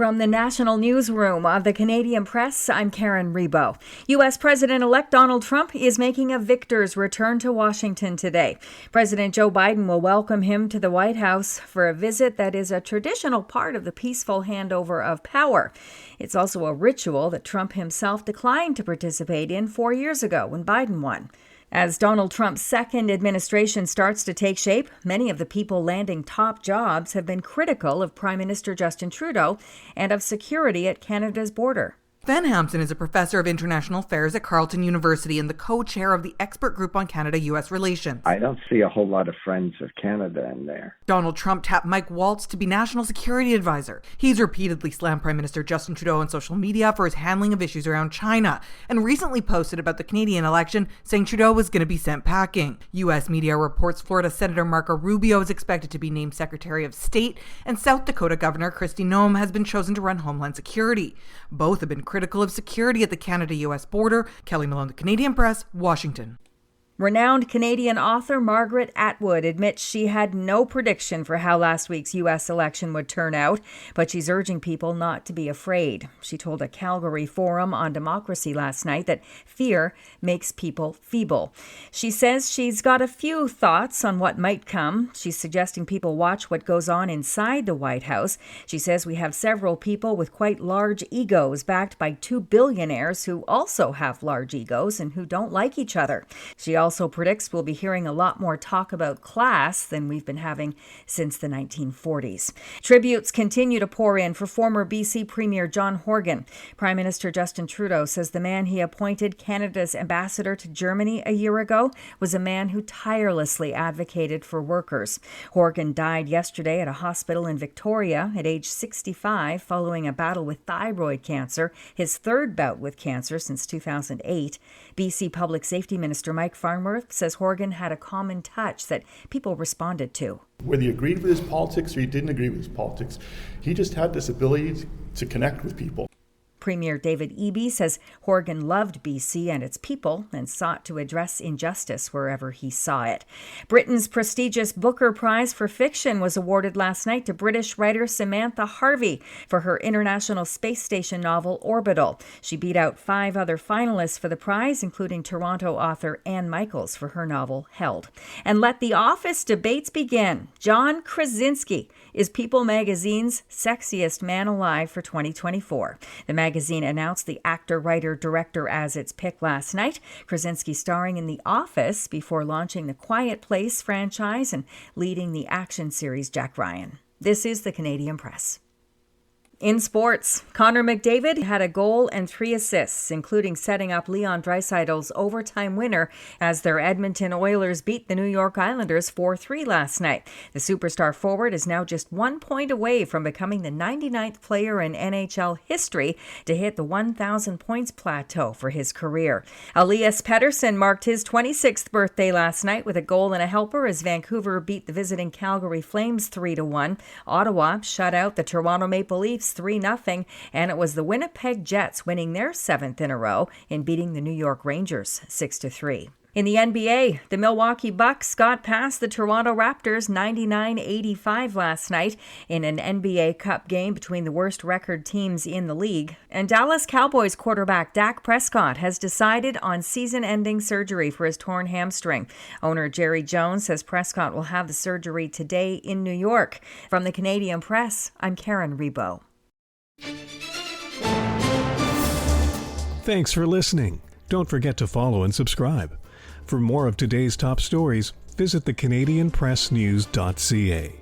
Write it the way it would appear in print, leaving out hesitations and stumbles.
From the National Newsroom of the Canadian Press, I'm Karen Rebo. U.S. President-elect Donald Trump is making a victor's return to Washington today. President Joe Biden will welcome him to the White House for a visit that is a traditional part of the peaceful handover of power. It's also a ritual that Trump himself declined to participate in 4 years ago when Biden won. As Donald Trump's second administration starts to take shape, many of the people landing top jobs have been critical of Prime Minister Justin Trudeau and of security at Canada's border. Van Hampson is a professor of international affairs at Carleton University and the co-chair of the expert group on Canada-U.S. relations. I don't see a whole lot of friends of Canada in there. Donald Trump tapped Mike Waltz to be national security advisor. He's repeatedly slammed Prime Minister Justin Trudeau on social media for his handling of issues around China, and recently posted about the Canadian election, saying Trudeau was going to be sent packing. U.S. media reports Florida Senator Marco Rubio is expected to be named Secretary of State, and South Dakota Governor Kristi Noem has been chosen to run Homeland Security. Both have been critical of security at the Canada-U.S. border. Kelly Malone, The Canadian Press, Washington. Renowned Canadian author Margaret Atwood admits she had no prediction for how last week's U.S. election would turn out, but she's urging people not to be afraid. She told a Calgary forum on democracy last night that fear makes people feeble. She says she's got a few thoughts on what might come. She's suggesting people watch what goes on inside the White House. She says we have several people with quite large egos backed by two billionaires who also have large egos and who don't like each other. She also predicts we'll be hearing a lot more talk about class than we've been having since the 1940s. Tributes continue to pour in for former BC Premier John Horgan. Prime Minister Justin Trudeau says the man he appointed Canada's ambassador to Germany a year ago was a man who tirelessly advocated for workers. Horgan died yesterday at a hospital in Victoria at age 65 following a battle with thyroid cancer, his third bout with cancer since 2008. BC Public Safety Minister Mike Farnworth says Horgan had a common touch that people responded to. Whether you agreed with his politics or you didn't agree with his politics, he just had this ability to connect with people. Premier David Eby says Horgan loved BC and its people and sought to address injustice wherever he saw it. Britain's prestigious Booker Prize for Fiction was awarded last night to British writer Samantha Harvey for her International Space Station novel Orbital. She beat out 5 other finalists for the prize, including Toronto author Anne Michaels for her novel Held. And let the office debates begin. John Krasinski is People magazine's Sexiest Man Alive for 2024. The magazine announced the actor, writer, director as its pick last night. Krasinski starring in The Office before launching the Quiet Place franchise and leading the action series Jack Ryan. This is the Canadian Press. In sports, Connor McDavid had a goal and 3 assists, including setting up Leon Draisaitl's overtime winner as their Edmonton Oilers beat the New York Islanders 4-3 last night. The superstar forward is now just 1 point away from becoming the 99th player in NHL history to hit the 1,000 points plateau for his career. Elias Pettersson marked his 26th birthday last night with a goal and a helper as Vancouver beat the visiting Calgary Flames 3-1. Ottawa shut out the Toronto Maple Leafs 3-0, and it was the Winnipeg Jets winning their 7th in a row in beating the New York Rangers 6-3. In the NBA, the Milwaukee Bucks got past the Toronto Raptors 99-85 last night in an NBA Cup game between the worst record teams in the league. And Dallas Cowboys quarterback Dak Prescott has decided on season-ending surgery for his torn hamstring. Owner Jerry Jones says Prescott will have the surgery today in New York. From the Canadian Press, I'm Karen Rebo. Thanks for listening. Don't forget to follow and subscribe. For more of today's top stories, visit thecanadianpressnews.ca.